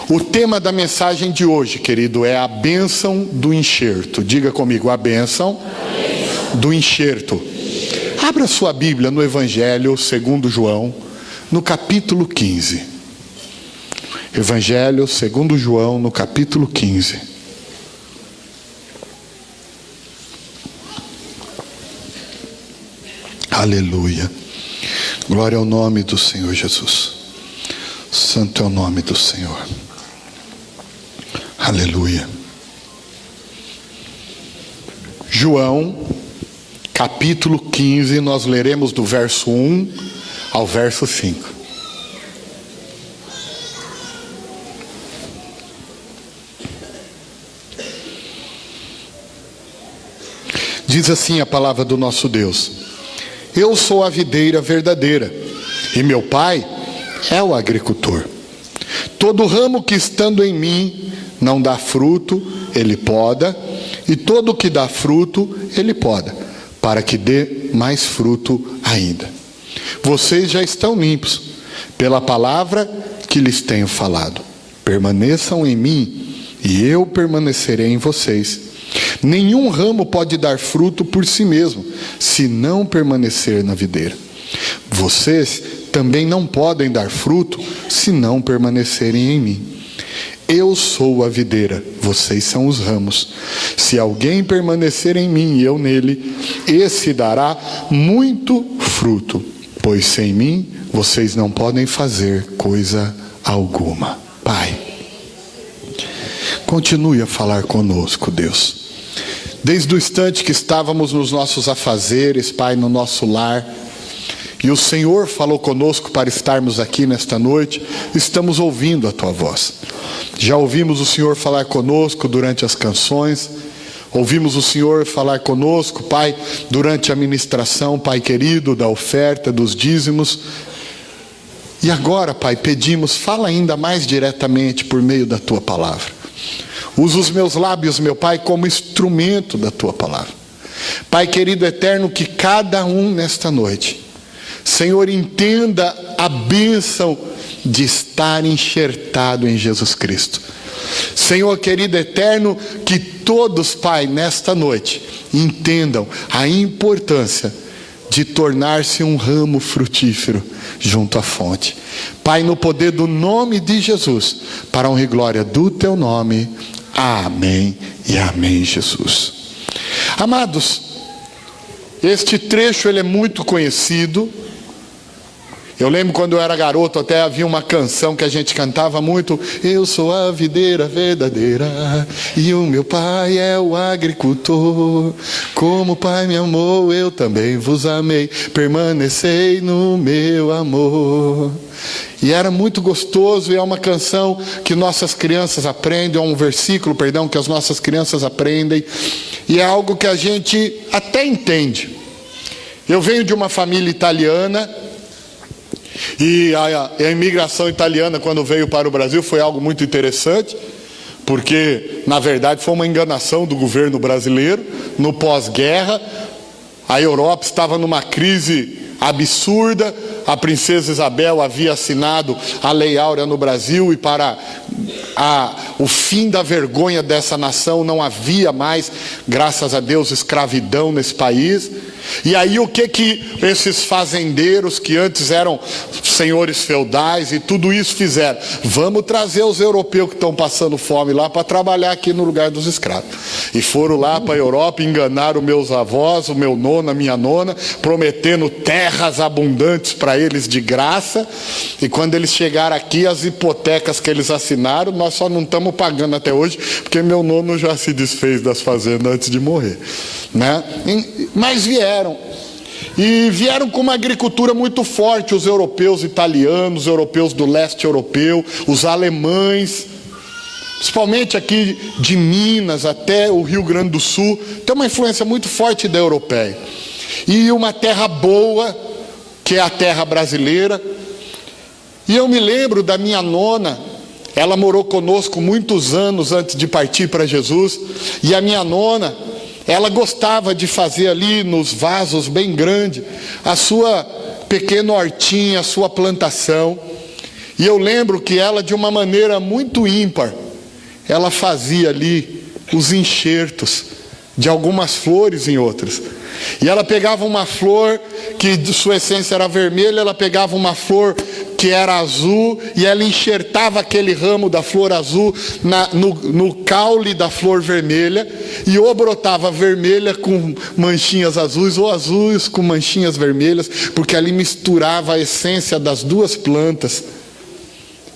O tema da mensagem de hoje, querido, é a bênção do enxerto. Diga comigo, a bênção do enxerto. Abra sua Bíblia no Evangelho segundo João, no capítulo 15. Evangelho segundo João, no capítulo 15. Aleluia. Glória ao nome do Senhor Jesus. Santo é o nome do Senhor. Aleluia. João, capítulo 15, nós leremos do verso 1 ao verso 5. Diz assim a palavra do nosso Deus: Eu sou a videira verdadeira, e meu Pai é o agricultor. Todo ramo que estando em mim não dá fruto, ele poda, e todo que dá fruto, ele poda, para que dê mais fruto ainda. Vocês já estão limpos, pela palavra que lhes tenho falado. Permaneçam em mim, e eu permanecerei em vocês. Nenhum ramo pode dar fruto por si mesmo, se não permanecer na videira. Vocês também não podem dar fruto, se não permanecerem em mim. Eu sou a videira, vocês são os ramos. Se alguém permanecer em mim e eu nele, esse dará muito fruto, pois sem mim vocês não podem fazer coisa alguma. Pai, continue a falar conosco, Deus. Desde o instante que estávamos nos nossos afazeres, Pai, no nosso lar, e o Senhor falou conosco para estarmos aqui nesta noite, estamos ouvindo a Tua voz. Já ouvimos o Senhor falar conosco durante as canções, ouvimos o Senhor falar conosco, Pai, durante a ministração, Pai querido, da oferta, dos dízimos. E agora, Pai, pedimos, fala ainda mais diretamente por meio da Tua palavra. Usa os meus lábios, meu Pai, como instrumento da Tua palavra. Pai querido eterno, que cada um nesta noite, Senhor, entenda a bênção de estar enxertado em Jesus Cristo. Senhor querido eterno, que todos, Pai, nesta noite, entendam a importância de tornar-se um ramo frutífero junto à fonte. Pai, no poder do nome de Jesus, para a honra e glória do Teu nome. Amém e amém, Jesus. Amados, este trecho ele é muito conhecido. Eu lembro quando eu era garoto, até havia uma canção que a gente cantava muito: Eu sou a videira verdadeira, e o meu Pai é o agricultor. Como o Pai me amou, eu também vos amei, permanecei no meu amor. E era muito gostoso, e é uma canção que nossas crianças aprendem, é um versículo, perdão, que as nossas crianças aprendem, e é algo que a gente até entende. Eu venho de uma família italiana, e a imigração italiana, quando veio para o Brasil, foi algo muito interessante, porque na verdade foi uma enganação do governo brasileiro. No pós-guerra, a Europa estava numa crise absurda. A princesa Isabel havia assinado a Lei Áurea no Brasil, e para o fim da vergonha dessa nação não havia mais, graças a Deus, escravidão nesse país. E aí o que esses fazendeiros, que antes eram senhores feudais e tudo isso, fizeram? Vamos trazer os europeus que estão passando fome lá para trabalhar aqui no lugar dos escravos. E foram lá para a Europa, enganaram meus avós, o meu nono, a minha nona, prometendo terras abundantes para eles de graça. E quando eles chegaram aqui, as hipotecas que eles assinaram, nós só não estamos pagando até hoje, porque meu nono já se desfez das fazendas antes de morrer, né? Mas vieram com uma agricultura muito forte, os europeus italianos, os europeus do leste europeu, os alemães, principalmente aqui de Minas até o Rio Grande do Sul, tem uma influência muito forte da europeia. E uma terra boa, que é a terra brasileira. E eu me lembro da minha nona, ela morou conosco muitos anos antes de partir para Jesus, e a minha nona, ela gostava de fazer ali nos vasos bem grandes a sua pequena hortinha, a sua plantação. E eu lembro que ela, de uma maneira muito ímpar, ela fazia ali os enxertos de algumas flores em outras. E ela pegava uma flor que de sua essência era vermelha, ela pegava uma flor que era azul, e ela enxertava aquele ramo da flor azul no caule da flor vermelha, e ou brotava vermelha com manchinhas azuis, ou azuis com manchinhas vermelhas, porque ali misturava a essência das duas plantas.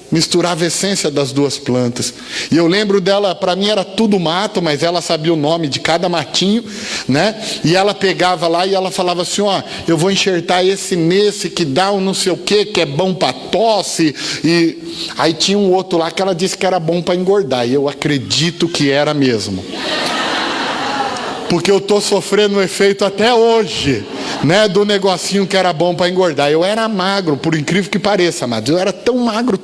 Misturava a essência das duas plantas. E eu lembro dela, para mim era tudo mato, mas ela sabia o nome de cada matinho, né? E ela pegava lá e ela falava assim, ó, eu vou enxertar esse nesse que dá um não sei o que é bom para tosse. E aí tinha um outro lá que ela disse que era bom para engordar, e eu acredito que era mesmo. Porque eu estou sofrendo o efeito até hoje, né, do negocinho que era bom para engordar. Eu era magro, por incrível que pareça, amados. Eu era tão magro,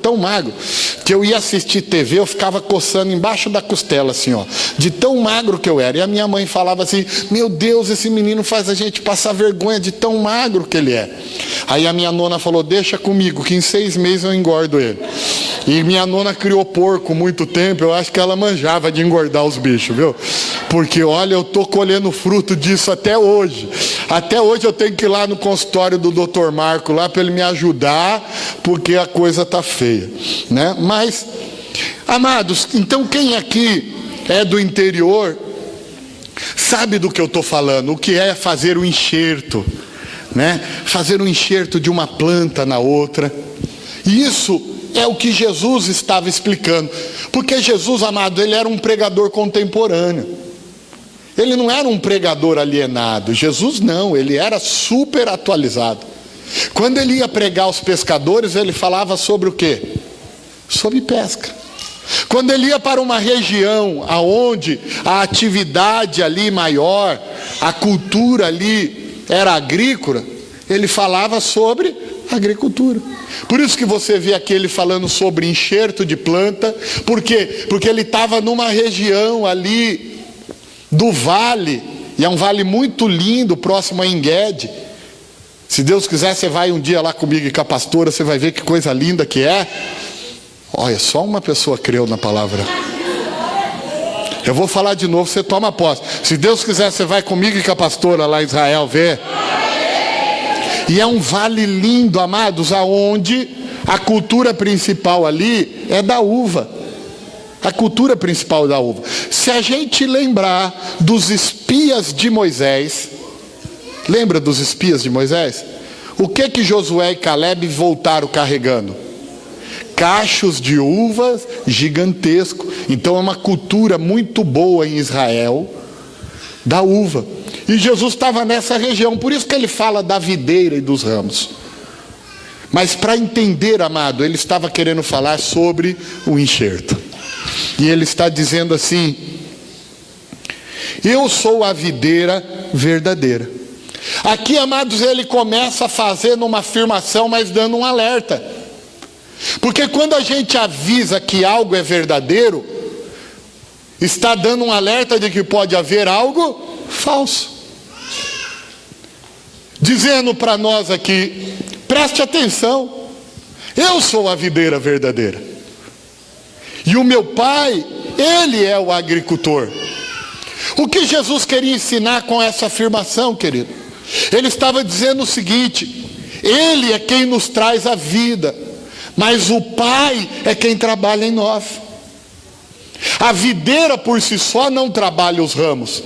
que eu ia assistir TV, eu ficava coçando embaixo da costela, assim, ó, de tão magro que eu era. E a minha mãe falava assim, meu Deus, esse menino faz a gente passar vergonha de tão magro que ele é. Aí a minha nona falou, deixa comigo, que em 6 meses eu engordo ele. E minha nona criou porco muito tempo, eu acho que ela manjava de engordar os bichos, viu? Porque, olha, eu estou colhendo fruto disso até hoje. Até hoje eu tenho que ir lá no consultório do Dr. Marco, lá para ele me ajudar, porque a coisa está feia, né? Mas, amados, então quem aqui é do interior, sabe do que eu estou falando, o que é fazer o enxerto, né? Fazer um enxerto de uma planta na outra. E isso é o que Jesus estava explicando. Porque Jesus, amado, ele era um pregador contemporâneo. Ele não era um pregador alienado. Jesus não, ele era super atualizado. Quando ele ia pregar aos pescadores, ele falava sobre o quê? Sobre pesca. Quando ele ia para uma região aonde a atividade ali maior, a cultura ali era agrícola, ele falava sobre agricultura. Por isso que você vê aqui ele falando sobre enxerto de planta. Por quê? Porque ele estava numa região ali do vale, e é um vale muito lindo, próximo a Engedi. Se Deus quiser, você vai um dia lá comigo e com a pastora, você vai ver que coisa linda que é. Olha, só uma pessoa creu na palavra. Eu vou falar de novo, você toma posse. Se Deus quiser, você vai comigo e com a pastora lá em Israel ver. E é um vale lindo, amados, aonde a cultura principal ali é da uva. A cultura principal da uva. Se a gente lembrar dos espias de Moisés, lembra dos espias de Moisés? O que Josué e Caleb voltaram carregando? Cachos de uvas gigantescos. Então é uma cultura muito boa em Israel da uva. E Jesus estava nessa região, por isso que ele fala da videira e dos ramos. Mas para entender, amado, ele estava querendo falar sobre o enxerto. E ele está dizendo assim, eu sou a videira verdadeira. Aqui, amados, ele começa fazendo uma afirmação, mas dando um alerta. Porque quando a gente avisa que algo é verdadeiro, está dando um alerta de que pode haver algo falso. Dizendo para nós aqui, preste atenção, eu sou a videira verdadeira. E o meu pai, ele é o agricultor. O que Jesus queria ensinar com essa afirmação, querido? Ele estava dizendo o seguinte, ele é quem nos traz a vida, mas o Pai é quem trabalha em nós. A videira por si só não trabalha os ramos.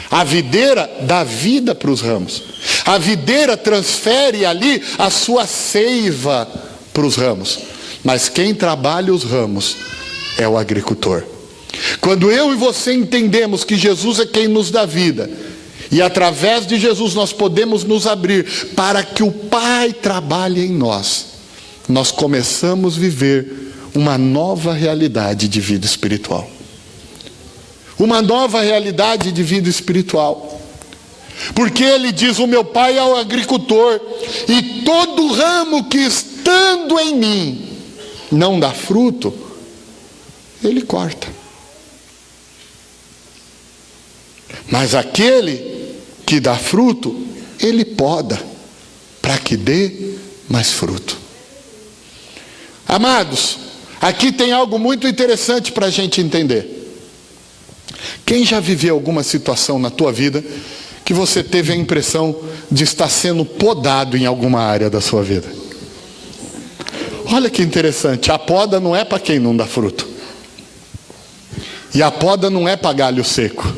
A videira dá vida para os ramos. A videira transfere ali a sua seiva para os ramos. Mas quem trabalha os ramos é o agricultor. Quando eu e você entendemos que Jesus é quem nos dá vida, e através de Jesus nós podemos nos abrir para que o Pai trabalhe em nós, nós começamos a viver uma nova realidade de vida espiritual. Uma nova realidade de vida espiritual. Porque ele diz, o meu Pai é o agricultor, e todo ramo que estando em mim não dá fruto, ele corta. Mas aquele que dá fruto, ele poda, para que dê mais fruto. Amados, aqui tem algo muito interessante para a gente entender. Quem já viveu alguma situação na tua vida que você teve a impressão de estar sendo podado em alguma área da sua vida? Olha que interessante, a poda não é para quem não dá fruto. E a poda não é para galho seco.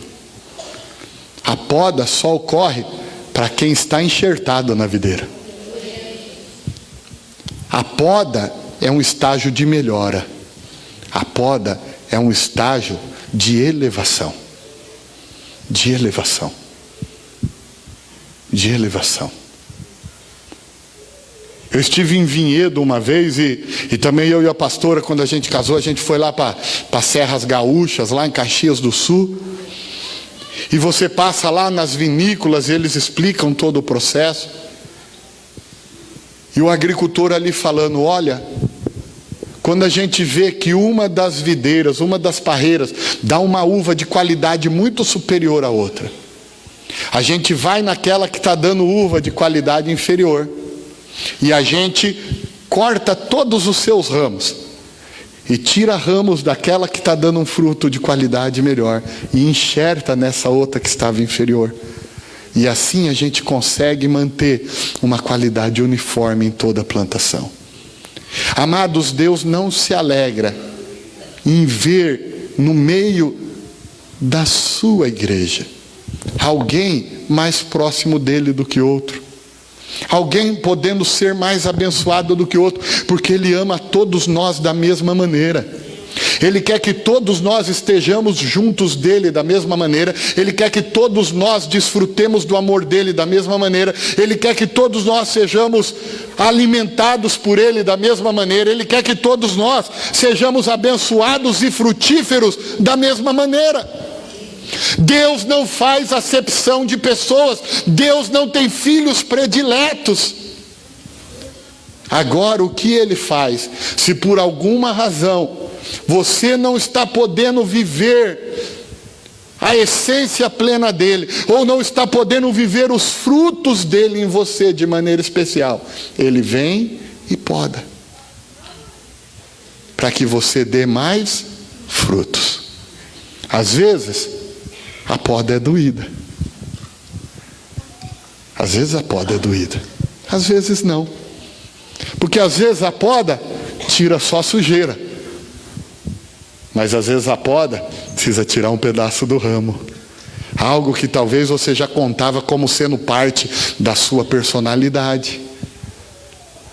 A poda só ocorre para quem está enxertado na videira. A poda é um estágio de melhora. A poda é um estágio de elevação. De elevação. De elevação. Eu estive em Vinhedo uma vez e também eu e a pastora, quando a gente casou, a gente foi lá para Serras Gaúchas, lá em Caxias do Sul. E você passa lá nas vinícolas e eles explicam todo o processo. E o agricultor ali falando, olha, quando a gente vê que uma das videiras, uma das parreiras, dá uma uva de qualidade muito superior à outra, a gente vai naquela que está dando uva de qualidade inferior. E a gente corta todos os seus ramos e tira ramos daquela que está dando um fruto de qualidade melhor e enxerta nessa outra que estava inferior. E assim a gente consegue manter uma qualidade uniforme em toda a plantação. Amados, Deus não se alegra em ver no meio da sua igreja alguém mais próximo dele do que outro. Alguém podendo ser mais abençoado do que outro, porque Ele ama todos nós da mesma maneira. Ele quer que todos nós estejamos juntos dEle da mesma maneira. Ele quer que todos nós desfrutemos do amor dEle da mesma maneira. Ele quer que todos nós sejamos alimentados por Ele da mesma maneira. Ele quer que todos nós sejamos abençoados e frutíferos da mesma maneira. Deus não faz acepção de pessoas. Deus não tem filhos prediletos. Agora, o que Ele faz? Se por alguma razão você não está podendo viver a essência plena dEle, ou não está podendo viver os frutos dEle em você de maneira especial, Ele vem e poda, para que você dê mais frutos. Às vezes a poda é doída. Às vezes a poda é doída. Às vezes não. Porque às vezes a poda tira só sujeira. Mas às vezes a poda precisa tirar um pedaço do ramo. Algo que talvez você já contava como sendo parte da sua personalidade.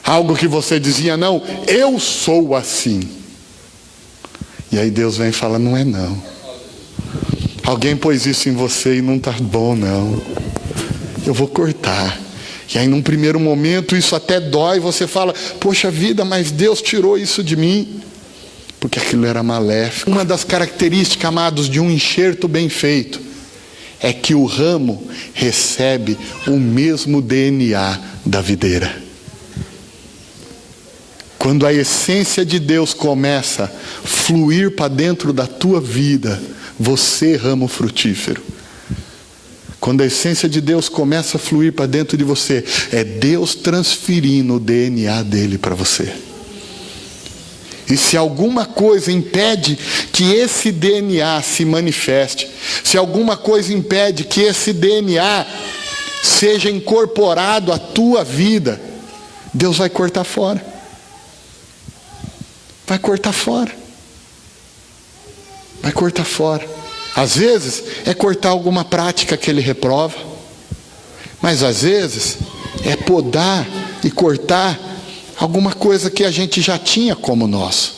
Algo que você dizia, não, eu sou assim. E aí Deus vem e fala, não é não. Alguém pôs isso em você e não está bom não. Eu vou cortar. E aí num primeiro momento isso até dói. Você fala, poxa vida, mas Deus tirou isso de mim. Porque aquilo era maléfico. Uma das características, amados, de um enxerto bem feito é que o ramo recebe o mesmo DNA da videira. Quando a essência de Deus começa a fluir para dentro da tua vida, você, ramo frutífero. Quando a essência de Deus começa a fluir para dentro de você, é Deus transferindo o DNA dele para você. E se alguma coisa impede que esse DNA se manifeste, se alguma coisa impede que esse DNA seja incorporado à tua vida, Deus vai cortar fora. Vai cortar fora. Vai cortar fora. Às vezes é cortar alguma prática que Ele reprova. Mas às vezes é podar e cortar alguma coisa que a gente já tinha como nosso.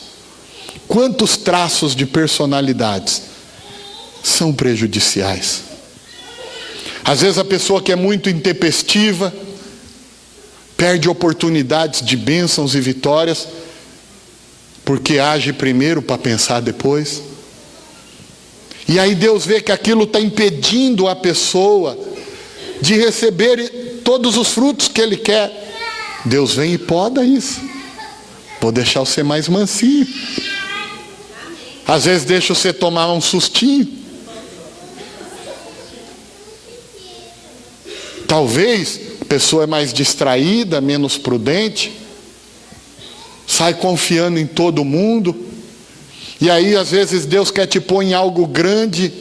Quantos traços de personalidades são prejudiciais? Às vezes a pessoa que é muito intempestiva perde oportunidades de bênçãos e vitórias porque age primeiro para pensar depois. E aí Deus vê que aquilo está impedindo a pessoa de receber todos os frutos que Ele quer. Deus vem e poda isso. Vou deixar você mais mansinho. Às vezes deixa você tomar um sustinho. Talvez a pessoa é mais distraída, menos prudente. sai confiando em todo mundo. E aí às vezes Deus quer te pôr em algo grande,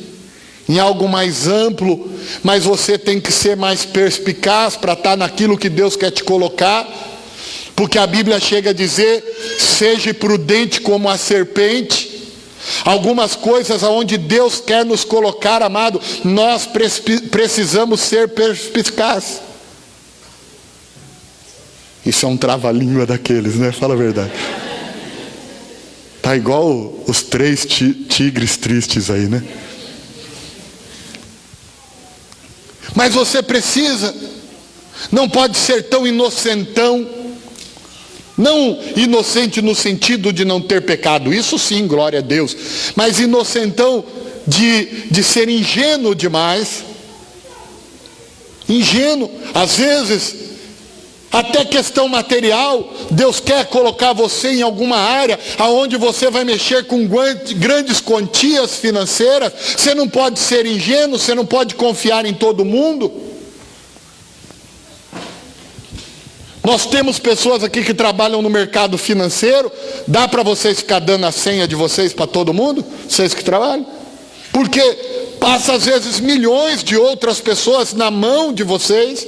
em algo mais amplo, mas você tem que ser mais perspicaz para estar naquilo que Deus quer te colocar. Porque a Bíblia chega a dizer: seja prudente como a serpente. Algumas coisas aonde Deus quer nos colocar, amado, nós precisamos ser perspicaz. Isso é um trava-língua daqueles, né? Fala a verdade. Tá igual os 3 tigres tristes aí, né? Mas você precisa, não pode ser tão inocentão. Não inocente no sentido de não ter pecado, isso sim, glória a Deus. Mas inocentão de ser ingênuo demais. Ingênuo, às vezes, até questão material. Deus quer colocar você em alguma área aonde você vai mexer com grandes quantias financeiras. Você não pode ser ingênuo, você não pode confiar em todo mundo. Nós temos pessoas aqui que trabalham no mercado financeiro. Dá para vocês ficar dando a senha de vocês para todo mundo? Vocês que trabalham? Porque passa às vezes milhões de outras pessoas na mão de vocês.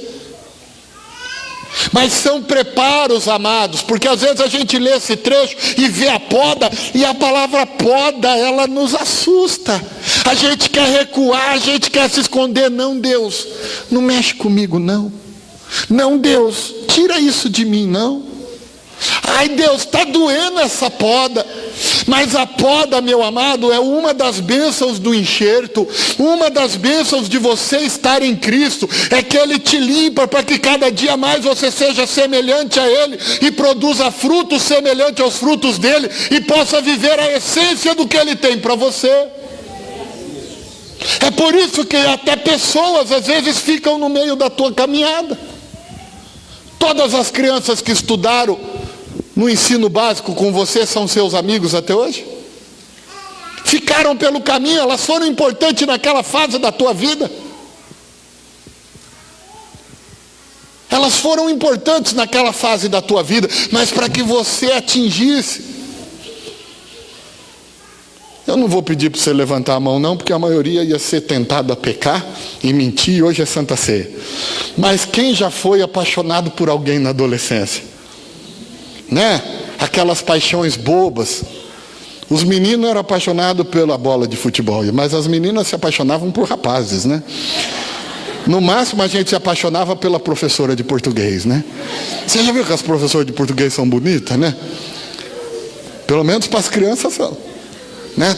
Mas são preparos, amados, porque às vezes a gente lê esse trecho e vê a poda, e a palavra poda, ela nos assusta. A gente quer recuar, a gente quer se esconder. Não, Deus, não mexe comigo não. Não, Deus, tira isso de mim, não. Ai, Deus, está doendo essa poda. Mas a poda, meu amado, é uma das bênçãos do enxerto. Uma das bênçãos de você estar em Cristo é que Ele te limpa para que cada dia mais você seja semelhante a Ele e produza frutos semelhantes aos frutos dEle e possa viver a essência do que Ele tem para você. É por isso que até pessoas às vezes ficam no meio da tua caminhada. Todas as crianças que estudaram no ensino básico com você são seus amigos até hoje? Ficaram pelo caminho, elas foram importantes naquela fase da tua vida. Elas foram importantes naquela fase da tua vida, mas para que você atingisse. Eu não vou pedir para você levantar a mão não, porque a maioria ia ser tentado a pecar e mentir, e hoje é Santa Ceia. Mas quem já foi apaixonado por alguém na adolescência? Né? Aquelas paixões bobas. Os meninos eram apaixonados pela bola de futebol, mas as meninas se apaixonavam por rapazes, né? No máximo a gente se apaixonava pela professora de português, né? Você já viu que as professoras de português são bonitas, né? Pelo menos para as crianças são, né?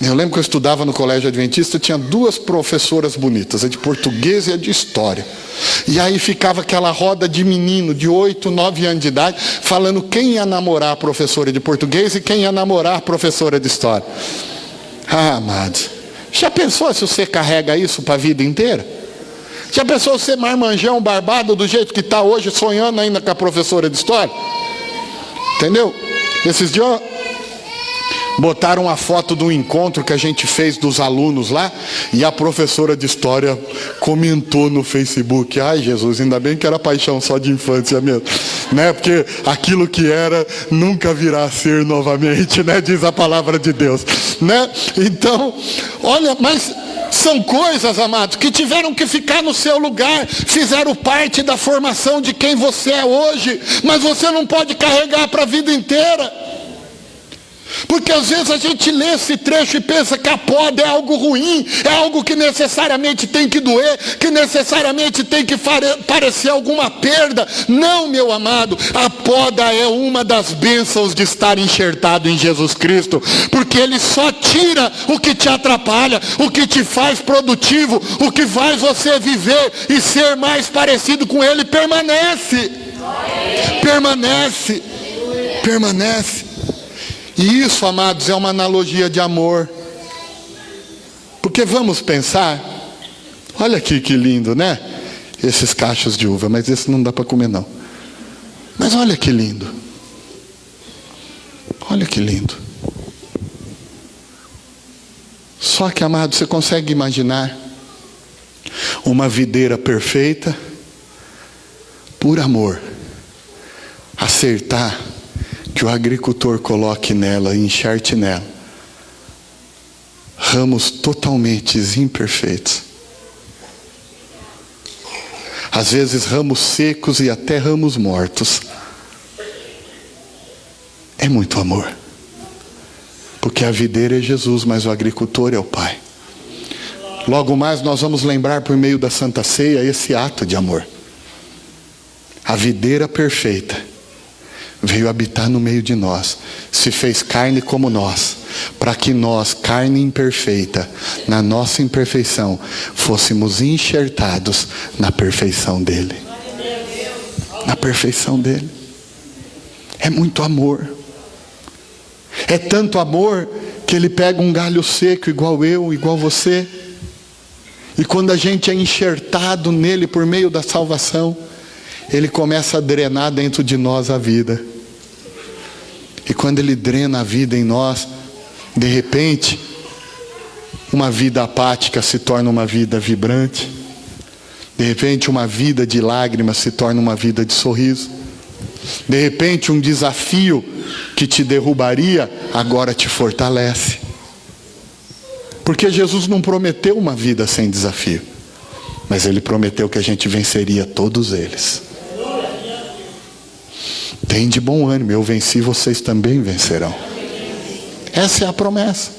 Eu lembro que eu estudava no colégio adventista, tinha 2 professoras bonitas, a de português e a de história. E aí ficava aquela roda de menino de 8, 9 anos de idade, falando quem ia namorar a professora de português e quem ia namorar a professora de história. Ah, amados, já pensou se você carrega isso para a vida inteira? Já pensou você marmanjão, barbado do jeito que está hoje, sonhando ainda com a professora de história? Entendeu? Esses dias botaram uma foto do encontro que a gente fez dos alunos lá, e a professora de história comentou no Facebook: ai Jesus, ainda bem que era paixão só de infância mesmo, né? Porque aquilo que era nunca virá a ser novamente, né? Diz a palavra de Deus, né? Então, olha, mas são coisas, amados, que tiveram que ficar no seu lugar, fizeram parte da formação de quem você é hoje, mas você não pode carregar para a vida inteira. Porque às vezes a gente lê esse trecho e pensa que a poda é algo ruim, é algo que necessariamente tem que doer, que necessariamente tem que parecer alguma perda. Não, meu amado, a poda é uma das bênçãos de estar enxertado em Jesus Cristo, porque Ele só tira o que te atrapalha, o que te faz produtivo, o que faz você viver e ser mais parecido com Ele. Permanece, permanece, permanece. E isso, amados, é uma analogia de amor. Porque vamos pensar, olha aqui que lindo, né? Esses cachos de uva, mas esse não dá para comer não. Mas olha que lindo. Olha que lindo. Só que, amado, você consegue imaginar uma videira perfeita, por amor, acertar que o agricultor coloque nela, enxerte nela, ramos totalmente imperfeitos. Às vezes ramos secos e até ramos mortos. É muito amor. Porque a videira é Jesus, mas o agricultor é o Pai. Logo mais nós vamos lembrar por meio da Santa Ceia esse ato de amor. A videira perfeita veio habitar no meio de nós, se fez carne como nós, para que nós, carne imperfeita, na nossa imperfeição, fôssemos enxertados na perfeição dele. Na perfeição dele. É muito amor. É tanto amor que ele pega um galho seco igual eu, igual você, e quando a gente é enxertado nele por meio da salvação, ele começa a drenar dentro de nós a vida. E quando ele drena a vida em nós, de repente, uma vida apática se torna uma vida vibrante. De repente, uma vida de lágrimas se torna uma vida de sorriso. De repente, um desafio que te derrubaria, agora te fortalece. Porque Jesus não prometeu uma vida sem desafio, mas ele prometeu que a gente venceria todos eles. Tem de bom ânimo, eu venci, vocês também vencerão. Essa é a promessa.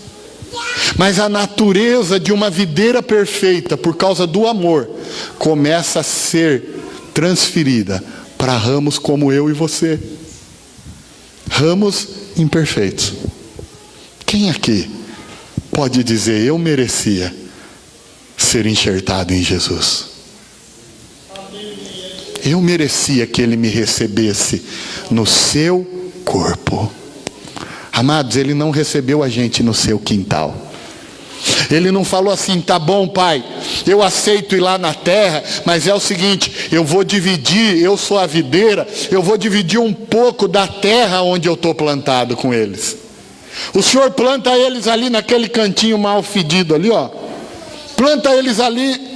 Mas a natureza de uma videira perfeita, por causa do amor, começa a ser transferida para ramos como eu e você. Ramos imperfeitos. Quem aqui pode dizer, eu merecia ser enxertado em Jesus? Eu merecia que ele me recebesse no seu corpo. Amados, ele não recebeu a gente no seu quintal. Ele não falou assim, tá bom, pai, eu aceito ir lá na terra, mas é o seguinte, eu vou dividir, eu sou a videira, eu vou dividir um pouco da terra onde eu estou plantado com eles. O Senhor planta eles ali naquele cantinho mal fedido ali, ó. Planta eles ali.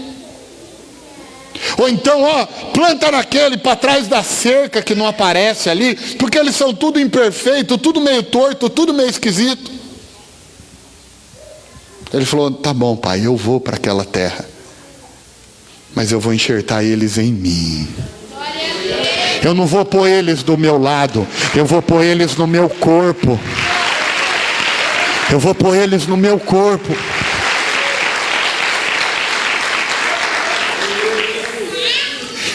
Ou então, ó, planta naquele para trás da cerca que não aparece ali, porque eles são tudo imperfeito, tudo meio torto, tudo meio esquisito. Ele falou, tá bom, pai, eu vou para aquela terra, mas eu vou enxertar eles em mim. Eu não vou pôr eles do meu lado, eu vou pôr eles no meu corpo. Eu vou pôr eles no meu corpo.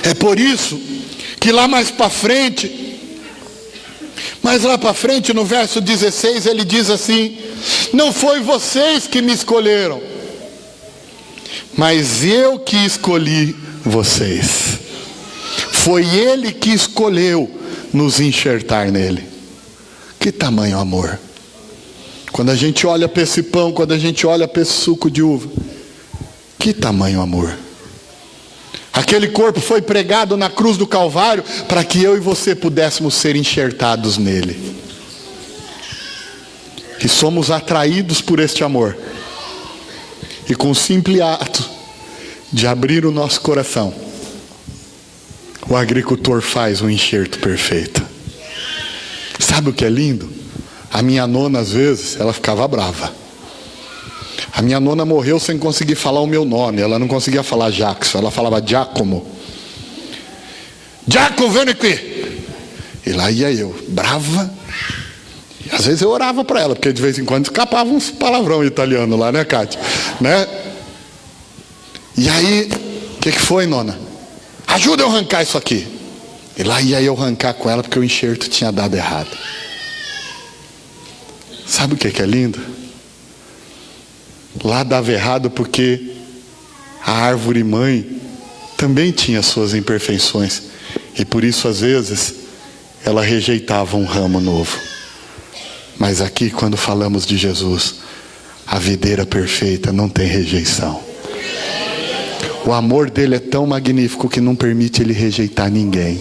É por isso que lá mais para frente, no verso 16, ele diz assim, não foi vocês que me escolheram, mas eu que escolhi vocês. Foi ele que escolheu nos enxertar nele. Que tamanho amor. Quando a gente olha para esse pão, quando a gente olha para esse suco de uva, que tamanho amor. Aquele corpo foi pregado na cruz do Calvário para que eu e você pudéssemos ser enxertados nele. E somos atraídos por este amor. E com o simples ato de abrir o nosso coração, o agricultor faz um enxerto perfeito. Sabe o que é lindo? A minha nona, às vezes, ela ficava brava. A minha nona morreu sem conseguir falar o meu nome. Ela não conseguia falar Jackson, ela falava Giacomo. Giacomo, vem aqui. E lá ia eu, brava. E às vezes eu orava para ela, porque de vez em quando escapava uns palavrão italiano lá, né, Cátia? Né? E aí, o que foi, nona? Ajuda eu a arrancar isso aqui. E lá ia eu arrancar com ela, porque o enxerto tinha dado errado. Sabe o que é lindo? Lá dava errado porque a árvore mãe também tinha suas imperfeições. E por isso, às vezes, ela rejeitava um ramo novo. Mas aqui, quando falamos de Jesus, a videira perfeita não tem rejeição. O amor dele é tão magnífico que não permite ele rejeitar ninguém.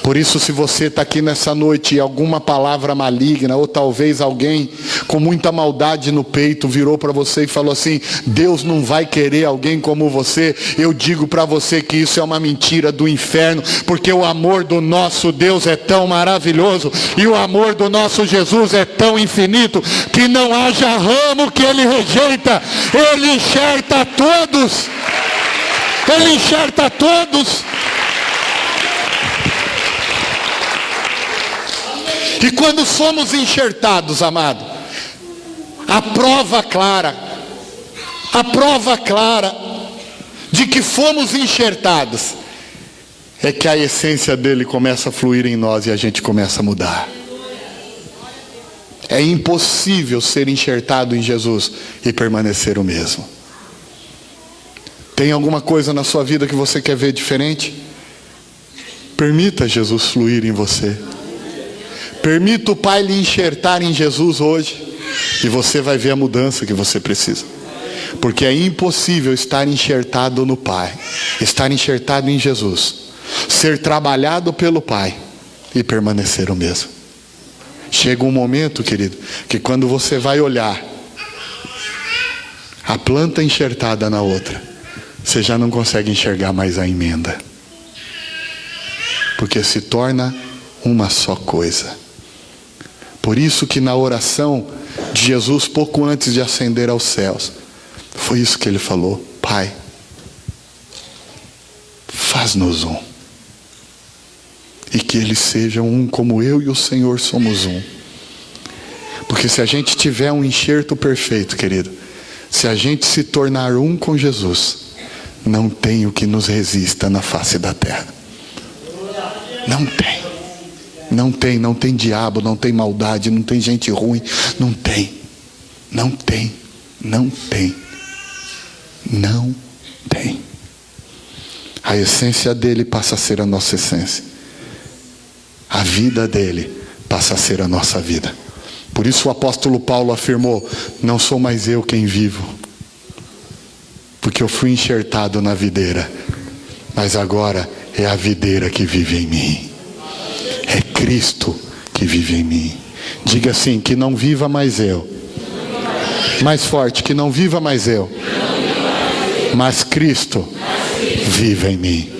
Por isso, se você está aqui nessa noite e alguma palavra maligna, ou talvez alguém com muita maldade no peito virou para você e falou assim: Deus não vai querer alguém como você, eu digo para você que isso é uma mentira do inferno, porque o amor do nosso Deus é tão maravilhoso, e o amor do nosso Jesus é tão infinito, que não haja ramo que ele rejeita, ele enxerta todos, ele enxerta todos. E quando somos enxertados, amado, a prova clara de que fomos enxertados é que a essência dele começa a fluir em nós e a gente começa a mudar. É impossível ser enxertado em Jesus e permanecer o mesmo. Tem alguma coisa na sua vida que você quer ver diferente? Permita Jesus fluir em você. Permita o Pai lhe enxertar em Jesus hoje, e você vai ver a mudança que você precisa. Porque é impossível estar enxertado no Pai, estar enxertado em Jesus, ser trabalhado pelo Pai e permanecer o mesmo. Chega um momento, querido, que quando você vai olhar a planta enxertada na outra, você já não consegue enxergar mais a emenda, porque se torna uma só coisa. Por isso que na oração de Jesus, pouco antes de ascender aos céus, foi isso que ele falou: Pai, faz-nos um, e que eles sejam um como eu e o Senhor somos um. Porque se a gente tiver um enxerto perfeito, querido, se a gente se tornar um com Jesus, não tem o que nos resista na face da terra. Não tem. Não tem diabo, não tem maldade, não tem gente ruim, não tem. A essência dele passa a ser a nossa essência. A vida dele passa a ser a nossa vida. Por isso o apóstolo Paulo afirmou: não sou mais eu quem vivo, porque eu fui enxertado na videira, mas agora é a videira que vive em mim. É Cristo que vive em mim. Diga assim: que não viva mais eu. Mais forte: que não viva mais eu, mas Cristo vive em mim.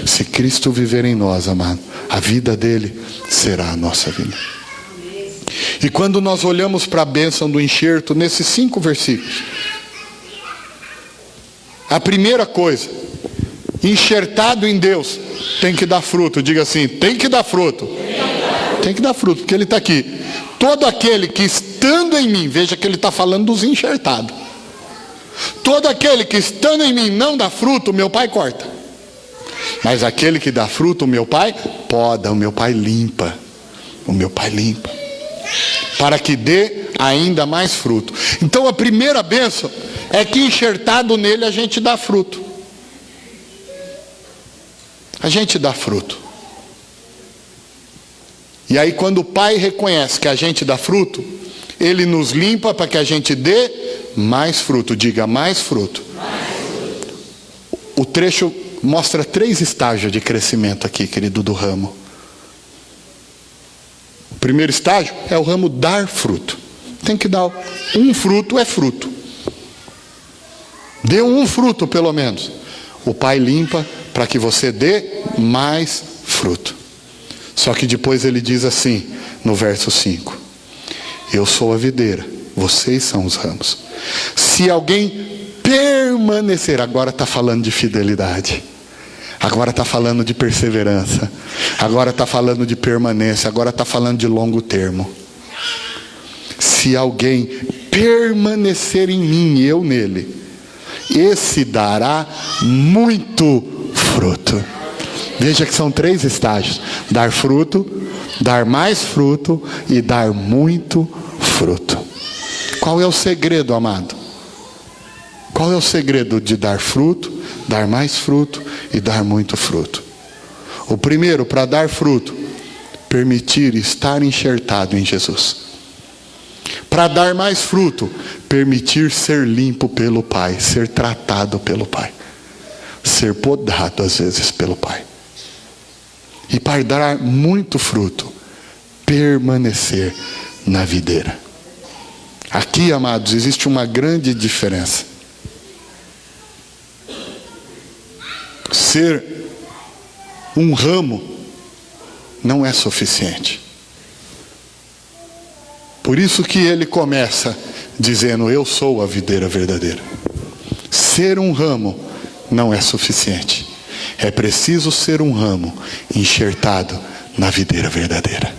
Se Cristo viver em nós, amado, a vida dele será a nossa vida. E quando nós olhamos para a bênção do enxerto, nesses 5 versículos, a primeira coisa: enxertado em Deus, tem que dar fruto. Diga assim: tem que dar fruto. Tem que dar fruto, porque ele está aqui. Todo aquele que estando em mim, veja que ele está falando dos enxertados. Todo aquele que estando em mim não dá fruto, o meu Pai corta. Mas aquele que dá fruto, o meu Pai poda, o meu Pai limpa. O meu Pai limpa, para que dê ainda mais fruto. Então a primeira bênção é que enxertado nele a gente dá fruto. A gente dá fruto. E aí quando o Pai reconhece que a gente dá fruto, ele nos limpa para que a gente dê mais fruto. Diga: mais fruto. O trecho mostra 3 estágios de crescimento aqui, querido, do ramo. O primeiro estágio é o ramo dar fruto. Tem que dar um fruto, é fruto. Dê um fruto pelo menos. O Pai limpa para que você dê mais fruto. Só que depois ele diz assim, no verso 5: eu sou a videira, vocês são os ramos. Se alguém permanecer, agora está falando de fidelidade, agora está falando de perseverança, agora está falando de permanência, agora está falando de longo termo. Se alguém permanecer em mim e eu nele, esse dará muito fruto. Veja que são 3 estágios: dar fruto, dar mais fruto e dar muito fruto. Qual é o segredo, amado? Qual é o segredo de dar fruto, dar mais fruto e dar muito fruto? O primeiro, para dar fruto, permitir estar enxertado em Jesus. Para dar mais fruto, permitir ser limpo pelo Pai, ser tratado pelo Pai, ser podado às vezes pelo Pai. E para dar muito fruto, permanecer na videira. Aqui, amados, existe uma grande diferença. Ser um ramo não é suficiente. Por isso que ele começa dizendo: eu sou a videira verdadeira. Ser um ramo não é suficiente. É preciso ser um ramo enxertado na videira verdadeira.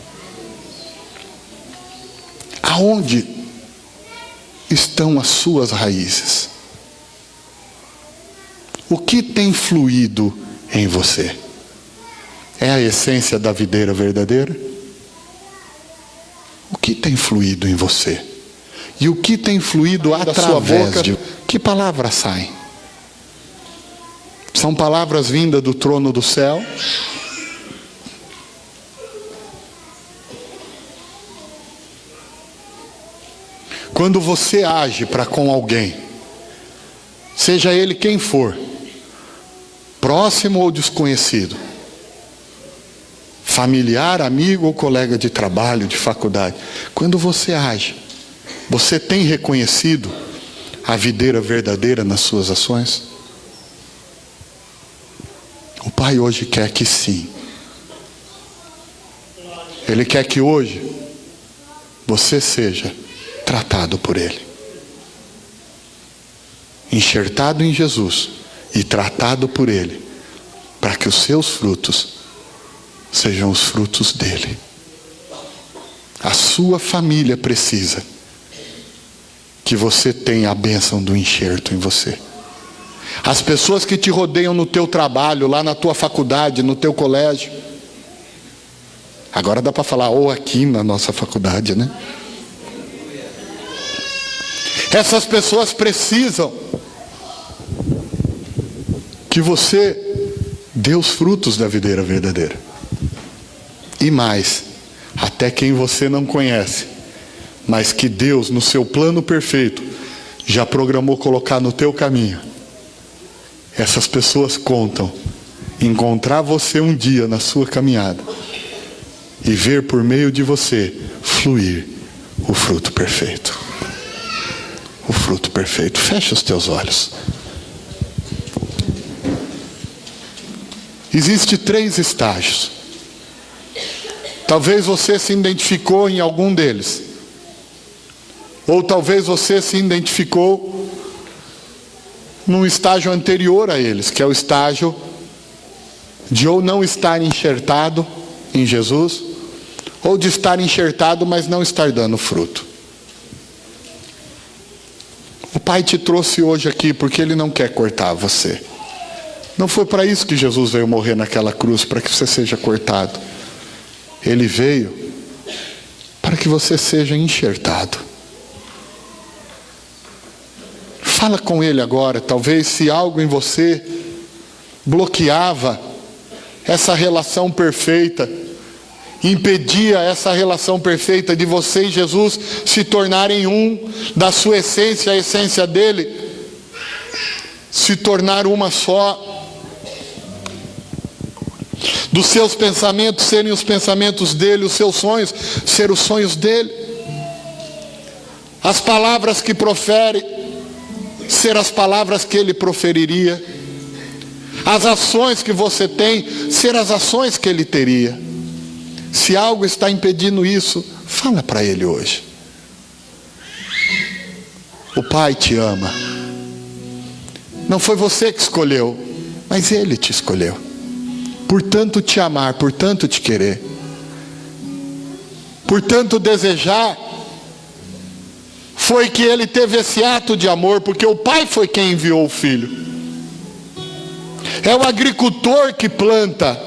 Aonde estão as suas raízes? O que tem fluído em você? É a essência da videira verdadeira? O que tem fluído em você? E o que tem fluído através de... Que palavras saem? São palavras vindas do trono do céu? Quando você age para com alguém, seja ele quem for, próximo ou desconhecido, familiar, amigo ou colega de trabalho, de faculdade, quando você age, você tem reconhecido a videira verdadeira nas suas ações? O Pai hoje quer que sim. Ele quer que hoje você seja tratado por Ele, enxertado em Jesus e tratado por Ele, para que os seus frutos sejam os frutos dele. A sua família precisa que você tenha a bênção do enxerto em você. As pessoas que te rodeiam no teu trabalho, lá na tua faculdade, no teu colégio. Agora dá para falar ou aqui na nossa faculdade, né? Essas pessoas precisam que você dê os frutos da videira verdadeira. E mais, até quem você não conhece, mas que Deus, no seu plano perfeito, já programou colocar no teu caminho. Essas pessoas contam encontrar você um dia na sua caminhada e ver por meio de você fluir o fruto perfeito. O fruto perfeito. Fecha os teus olhos. Existem 3 estágios. Talvez você se identificou em algum deles. Ou talvez você se identificou num estágio anterior a eles, que é o estágio de ou não estar enxertado em Jesus, ou de estar enxertado, mas não estar dando fruto. O Pai te trouxe hoje aqui porque Ele não quer cortar você. Não foi para isso que Jesus veio morrer naquela cruz, para que você seja cortado. Ele veio para que você seja enxertado. Fala com Ele agora, talvez se algo em você bloqueava essa relação perfeita, impedia essa relação perfeita de você e Jesus se tornarem um, da sua essência, a essência dele, se tornar uma só, dos seus pensamentos serem os pensamentos dele, os seus sonhos ser os sonhos dele, as palavras que profere ser as palavras que ele proferiria, as ações que você tem ser as ações que ele teria. Se algo está impedindo isso, fala para ele hoje. O Pai te ama. Não foi você que escolheu, mas Ele te escolheu. Por tanto te amar, por tanto te querer, por tanto desejar, foi que Ele teve esse ato de amor, porque o Pai foi quem enviou o Filho. É o agricultor que planta,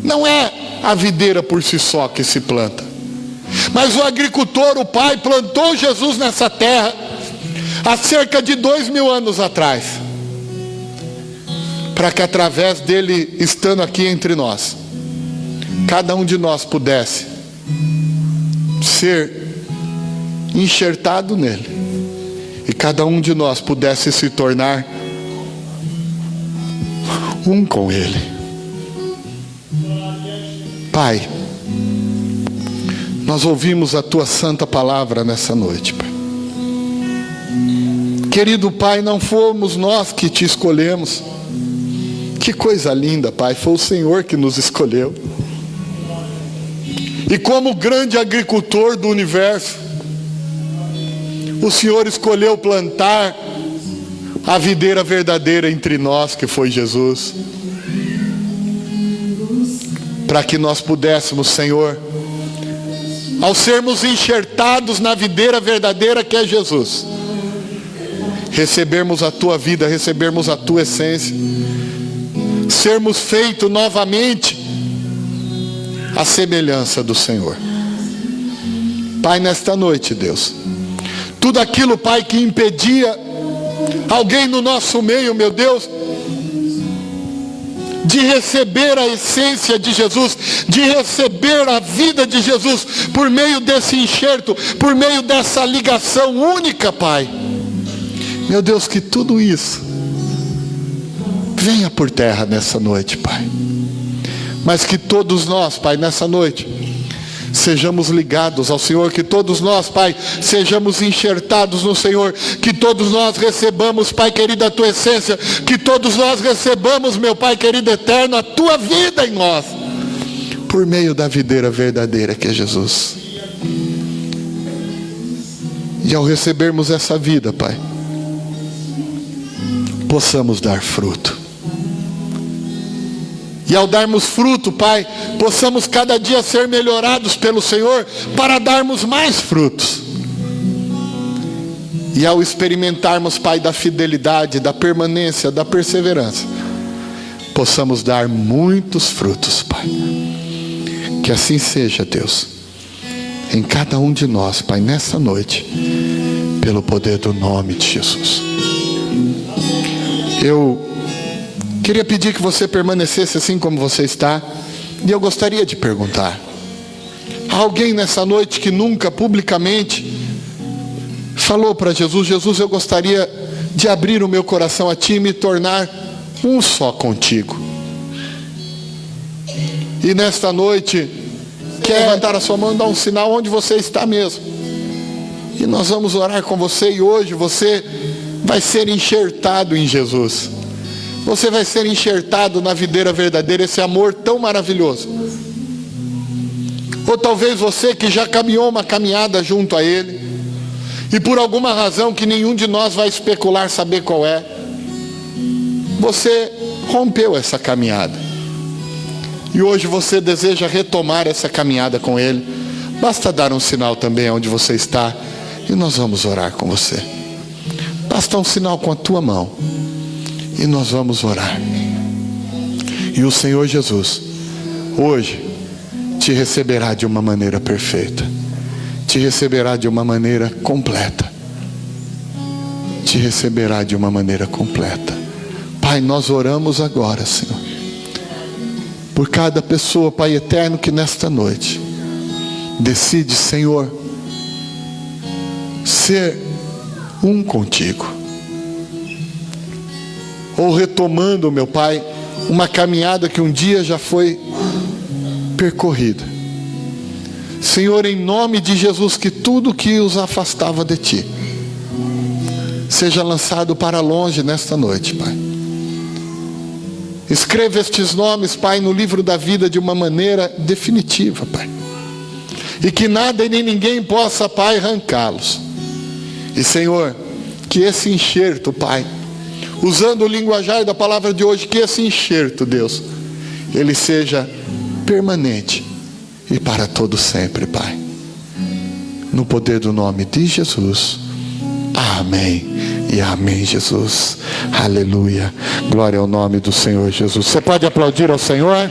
não é a videira por si só que se planta, mas o agricultor, o Pai, plantou Jesus nessa terra há cerca de 2000 anos atrás, para que através dele, estando aqui entre nós, cada um de nós pudesse ser enxertado nele, e cada um de nós pudesse se tornar um com ele. Pai, nós ouvimos a Tua santa palavra nessa noite, Pai. Querido Pai, não fomos nós que Te escolhemos. Que coisa linda, Pai, foi o Senhor que nos escolheu. E como grande agricultor do universo, o Senhor escolheu plantar a videira verdadeira entre nós, que foi Jesus, para que nós pudéssemos, Senhor, ao sermos enxertados na videira verdadeira que é Jesus, recebermos a Tua vida, recebermos a Tua essência, sermos feitos novamente à semelhança do Senhor. Pai, nesta noite, Deus, tudo aquilo, Pai, que impedia alguém no nosso meio, meu Deus, de receber a essência de Jesus, de receber a vida de Jesus, por meio desse enxerto, por meio dessa ligação única, Pai. Meu Deus, que tudo isso venha por terra nessa noite, Pai. Mas que todos nós, Pai, nessa noite, sejamos ligados ao Senhor, que todos nós, Pai, sejamos enxertados no Senhor, que todos nós recebamos, Pai querido, a Tua essência, que todos nós recebamos, meu Pai querido eterno, a Tua vida em nós, por meio da videira verdadeira que é Jesus. E ao recebermos essa vida, Pai, possamos dar fruto. E ao darmos fruto, Pai, possamos cada dia ser melhorados pelo Senhor para darmos mais frutos. E ao experimentarmos, Pai, da fidelidade, da permanência, da perseverança, possamos dar muitos frutos, Pai. Que assim seja, Deus, em cada um de nós, Pai, nessa noite, pelo poder do nome de Jesus. Eu queria pedir que você permanecesse assim como você está. E eu gostaria de perguntar: há alguém nessa noite que nunca publicamente falou para Jesus: Jesus, eu gostaria de abrir o meu coração a Ti e me tornar um só contigo? E nesta noite, quer levantar a sua mão e dar um sinal onde você está mesmo. E nós vamos orar com você. E hoje você vai ser enxertado em Jesus. Você vai ser enxertado na videira verdadeira, esse amor tão maravilhoso. Ou talvez você que já caminhou uma caminhada junto a Ele, e por alguma razão que nenhum de nós vai especular saber qual é, você rompeu essa caminhada. E hoje você deseja retomar essa caminhada com Ele. Basta dar um sinal também onde você está, e nós vamos orar com você. Basta um sinal com a tua mão, e nós vamos orar. E o Senhor Jesus hoje te receberá de uma maneira perfeita, te receberá de uma maneira completa, te receberá de uma maneira completa. Pai, nós oramos agora, Senhor, por cada pessoa, Pai eterno, que nesta noite decide, Senhor, ser um contigo, ou retomando, meu Pai, uma caminhada que um dia já foi percorrida. Senhor, em nome de Jesus, que tudo que os afastava de Ti seja lançado para longe nesta noite, Pai. Escreva estes nomes, Pai, no livro da vida de uma maneira definitiva, Pai. E que nada e nem ninguém possa, Pai, arrancá-los. E, Senhor, que esse enxerto, Pai, usando o linguajar da palavra de hoje, que esse enxerto, Deus, ele seja permanente e para todo sempre, Pai. No poder do nome de Jesus. Amém e amém, Jesus. Aleluia. Glória ao nome do Senhor Jesus. Você pode aplaudir ao Senhor?